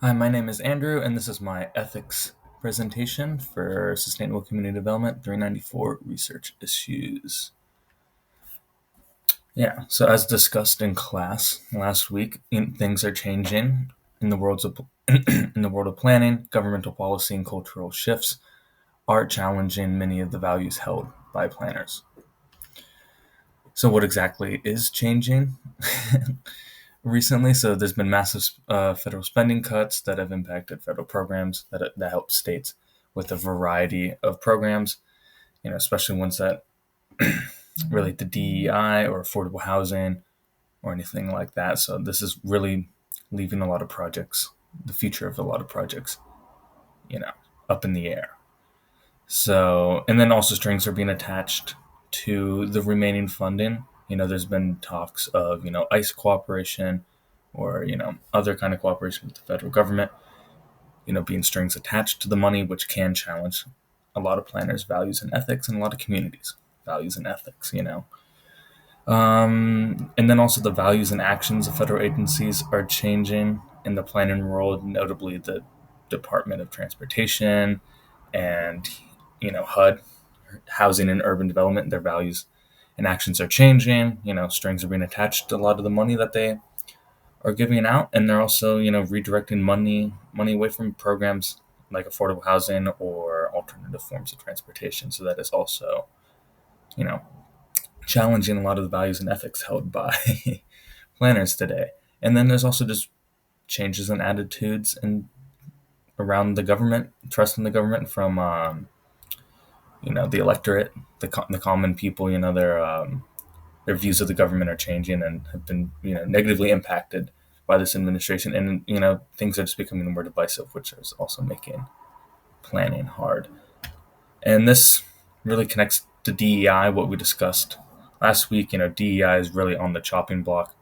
Hi, my name is Andrew, and this is my ethics presentation for Sustainable Community Development 394 Research Issues. Yeah, so as discussed in class last week, things are changing in the world of in the world of planning, governmental policy, and cultural shifts are challenging many of the values held by planners. So, what exactly is changing? Recently, so there's been massive federal spending cuts that have impacted federal programs that help states with a variety of programs, especially ones that relate to DEI or affordable housing or anything like that. So this is really leaving a lot of projects, the future of a lot of projects, you know, up in the air. So, and then also strings are being attached to the remaining funding. There's been talks of, ICE cooperation or, other kind of cooperation with the federal government, being strings attached to the money, which can challenge a lot of planners' values and ethics and a lot of communities' values and ethics. And then also the values and actions of federal agencies are changing in the planning world, notably the Department of Transportation and HUD, Housing and Urban Development. Their values and actions are changing. Strings are being attached to a lot of the money that they are giving out, and they're also redirecting money away from programs like affordable housing or alternative forms of transportation. So that is also you know challenging a lot of the values and ethics held by planners today. And then there's also just changes in attitudes and around the government, trust in the government from the electorate, the common people. Their views of the government are changing and have been negatively impacted by this administration, and things are just becoming more divisive, which is also making planning hard. And this really connects to DEI, what we discussed last week. DEI is really on the chopping block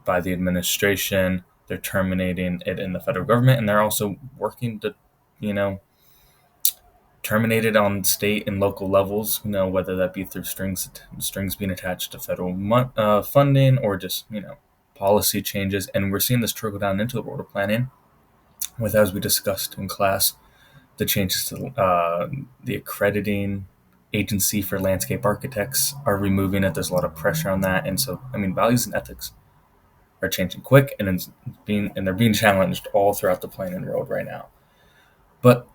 by the administration. They're terminating it in the federal government, and they're also working to, you know, terminate it on state and local levels. Whether that be through strings being attached to federal funding or just policy changes. And we're seeing this trickle down into the world of planning, with, as we discussed in class, the changes to the accrediting agency for landscape architects are removing it. There's a lot of pressure on that, and so values and ethics are changing quick, and they're being challenged all throughout the planning world right now. But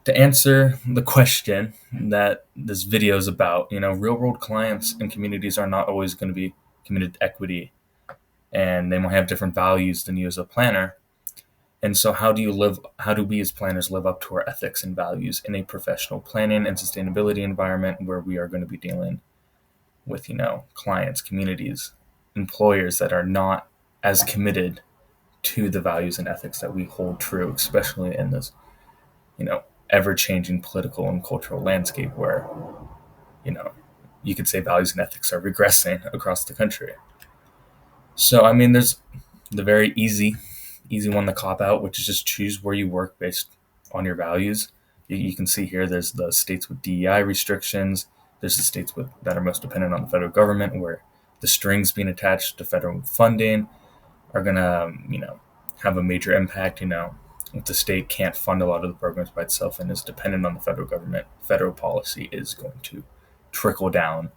to answer the question that this video is about, real world clients and communities are not always going to be committed to equity, and they might have different values than you as a planner. And so, how do we as planners live up to our ethics and values in a professional planning and sustainability environment where we are going to be dealing with, clients, communities, employers that are not as committed to the values and ethics that we hold true, especially in this, ever changing political and cultural landscape where, you know, you could say values and ethics are regressing across the country. So, there's the very easy one to cop out, which is just choose where you work based on your values. You can see here there's the states with DEI restrictions. There's the states that are most dependent on the federal government, where the strings being attached to federal funding are going to, have a major impact. If the state can't fund a lot of the programs by itself and is dependent on the federal government, federal policy is going to trickle down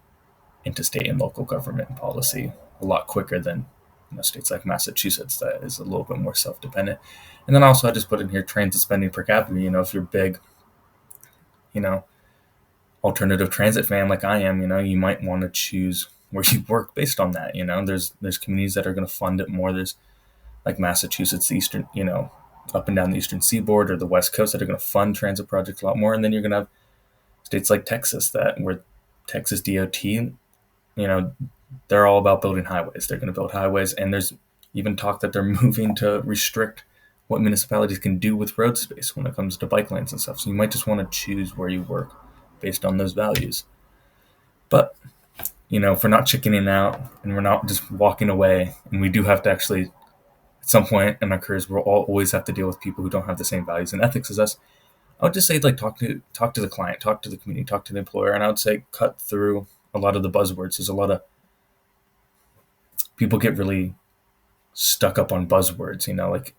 into state and local government policy a lot quicker than states like Massachusetts that is a little bit more self-dependent. And then also I just put in here transit spending per capita. If you're big, you know, alternative transit fan like I am, you might want to choose where you work based on that. There's communities that are going to fund it more. There's like Massachusetts, the eastern, up and down the eastern seaboard or the west coast that are going to fund transit projects a lot more. And then you're going to have states like Texas where Texas DOT, they're all about building highways. They're going to build highways, and there's even talk that they're moving to restrict what municipalities can do with road space when it comes to bike lanes and stuff. So you might just want to choose where you work based on those values. But if we're not chickening out and we're not just walking away, and we do have to actually, at some point in our careers, we'll always have to deal with people who don't have the same values and ethics as us. I would just say, like, talk to the client, talk to the community, talk to the employer, and I would say cut through a lot of the buzzwords. There's a lot of people get really stuck up on buzzwords, like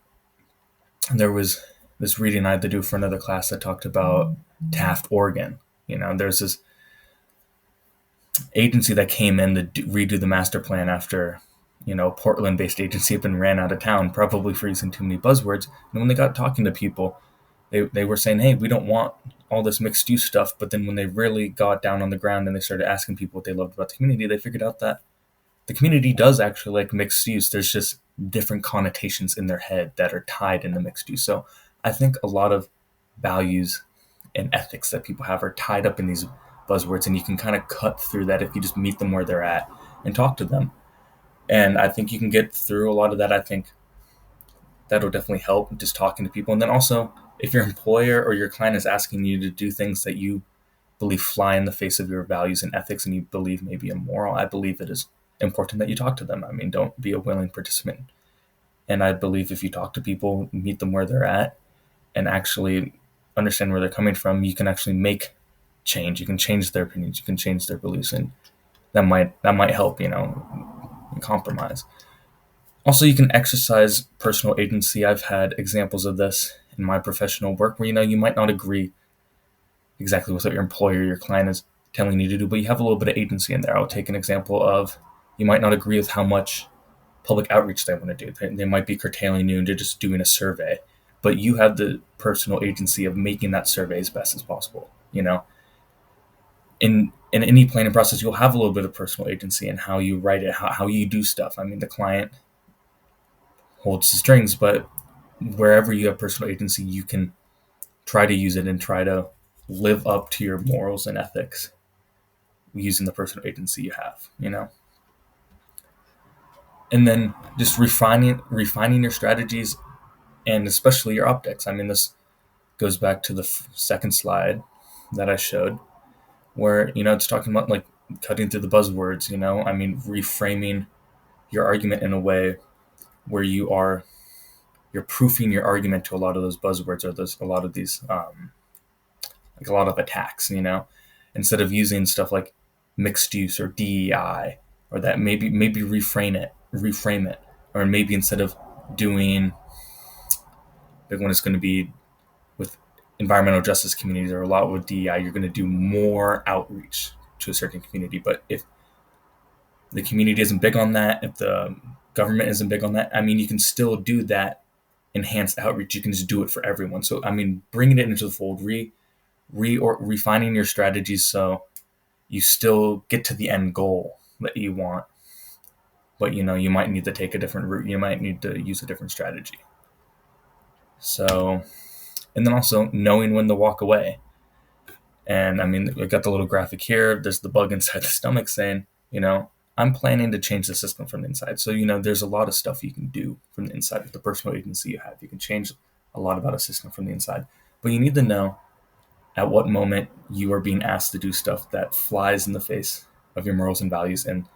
there was this reading I had to do for another class that talked about Taft, Oregon. There's this agency that came in to redo the master plan after, a Portland-based agency had been ran out of town, probably for using too many buzzwords. And when they got talking to people, they were saying, hey, we don't want all this mixed use stuff. But then when they really got down on the ground and they started asking people what they loved about the community, they figured out that the community does actually like mixed use. There's just different connotations in their head that are tied into mixed use. So I think a lot of values and ethics that people have are tied up in these buzzwords, and you can kind of cut through that if you just meet them where they're at and talk to them. And I think you can get through a lot of that. I think that'll definitely help, just talking to people. And then also, if your employer or your client is asking you to do things that you believe fly in the face of your values and ethics and you believe may be immoral, I believe it is important that you talk to them. I mean, don't be a willing participant. And I believe if you talk to people, meet them where they're at, and actually understand where they're coming from, you can actually make change. You can change their opinions. You can change their beliefs, and that might help. Compromise. Also, you can exercise personal agency. I've had examples of this in my professional work where you might not agree exactly with what your employer, your client is telling you to do, but you have a little bit of agency in there. I'll take an example of you might not agree with how much public outreach they want to do. They might be curtailing you into just doing a survey, but you have the personal agency of making that survey as best as possible. In any planning process, you'll have a little bit of personal agency in how you write it, how you do stuff. I mean, the client holds the strings, but wherever you have personal agency, you can try to use it and try to live up to your morals and ethics using the personal agency you have. And then just refining your strategies and especially your optics. I mean, this goes back to the second slide that I showed, where it's talking about like cutting through the buzzwords. I mean, reframing your argument in a way where you're proofing your argument to a lot of those buzzwords or a lot of these like a lot of attacks. Instead of using stuff like mixed use or DEI, or that maybe reframe it, or maybe instead of doing big one is going to be with environmental justice communities or a lot with DEI, you're going to do more outreach to a certain community. But if the community isn't big on that, if the government isn't big on that, I mean, you can still do that enhanced outreach. You can just do it for everyone. So, I mean, bringing it into the fold, refining your strategies so you still get to the end goal that you want. But, you might need to take a different route. You might need to use a different strategy. So, and then also knowing when to walk away. And I mean, we got the little graphic here. There's the bug inside the stomach saying, I'm planning to change the system from the inside. So, there's a lot of stuff you can do from the inside with the personal agency you have. You can change a lot about a system from the inside. But you need to know at what moment you are being asked to do stuff that flies in the face of your morals and values and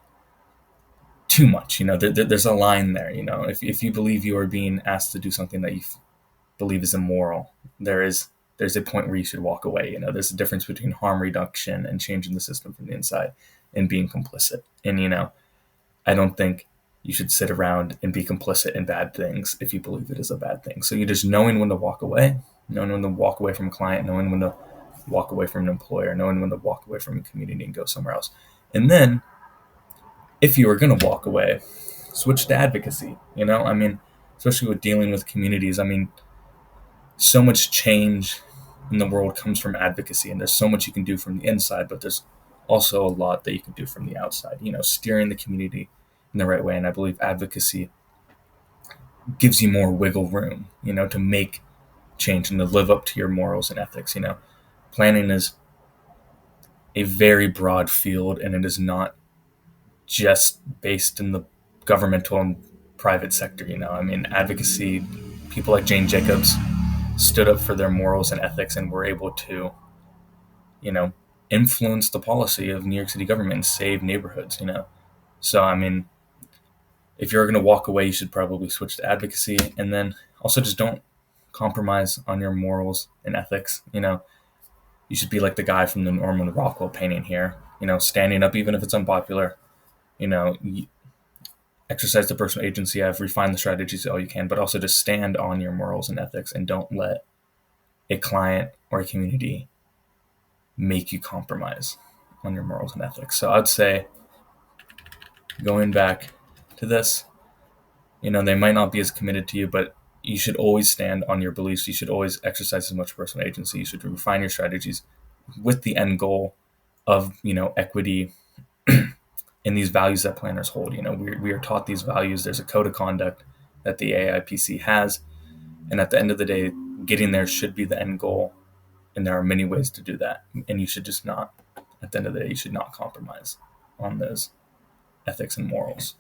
too much. There's a line there. If you believe you are being asked to do something that you believe is immoral, there's a point where you should walk away. There's a difference between harm reduction and changing the system from the inside and being complicit. And, I don't think you should sit around and be complicit in bad things if you believe it is a bad thing. So you're just knowing when to walk away, knowing when to walk away from a client, knowing when to walk away from an employer, knowing when to walk away from a community and go somewhere else. And then if you are going to walk away, switch to advocacy. I mean, especially with dealing with communities, I mean, so much change in the world comes from advocacy, and there's so much you can do from the inside, but there's also a lot that you can do from the outside, steering the community in the right way. And I believe advocacy gives you more wiggle room, to make change and to live up to your morals and ethics. Planning is a very broad field, and it is not just based in the governmental and private sector. I mean, advocacy, people like Jane Jacobs stood up for their morals and ethics and were able to, influence the policy of New York City government and save neighborhoods. So, I mean, if you're going to walk away, you should probably switch to advocacy, and then also just don't compromise on your morals and ethics. You should be like the guy from the Norman Rockwell painting here, standing up even if it's unpopular. I exercise the personal agency you have, refine the strategies all you can, but also to stand on your morals and ethics and don't let a client or a community make you compromise on your morals and ethics. So I'd say, going back to this, they might not be as committed to you, but you should always stand on your beliefs. You should always exercise as much personal agency. You should refine your strategies with the end goal of, equity in these values that planners hold. We are taught these values. There's a code of conduct that the AIPC has. And at the end of the day, getting there should be the end goal. And there are many ways to do that. And you should just not, at the end of the day, you should not compromise on those ethics and morals.